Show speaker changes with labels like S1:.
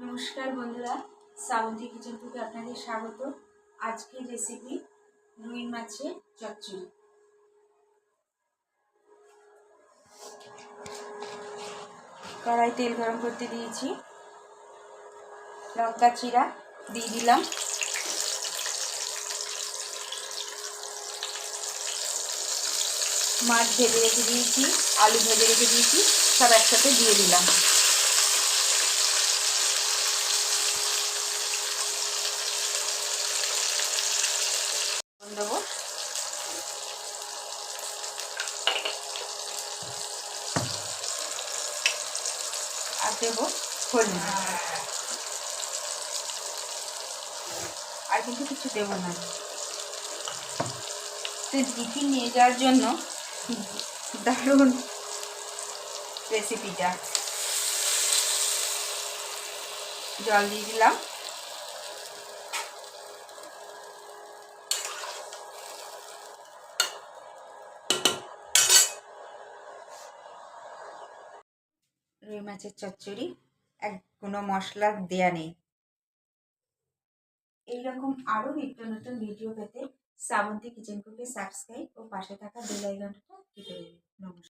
S1: নমস্কার বন্ধুরা, শ্রাবন্তী কিচেন থেকে আপনাদের স্বাগত। আজকের রেসিপি রুই মাছের চচ্চড়ি। কড়াই তেল গরম করতে দিয়েছি, লঙ্কা চিরা দিয়ে দিলাম, মাছ ভেজে রেখে দিয়েছি, আলু ভেজে রেখে দিয়েছি, সব একসাথে দিয়ে দিলাম। দেবো আর দেবো হলুদ, আর কিন্তু কিছু দেবো না। তো টিফিন নিয়ে যাওয়ার জন্য দারুণ রেসিপিটা। জল দিয়ে দিলাম, রুই মাছের চচ্চড়ি কোনো মশলা দেয়া নেই। এইরকম আরও নিত্য নতুন ভিডিও পেতে শ্রাবন্তী কিচেন কুকে সাবস্ক্রাইব ও পাশে থাকা বেল আইকনটা টিপে দেবেন। নমস্কার।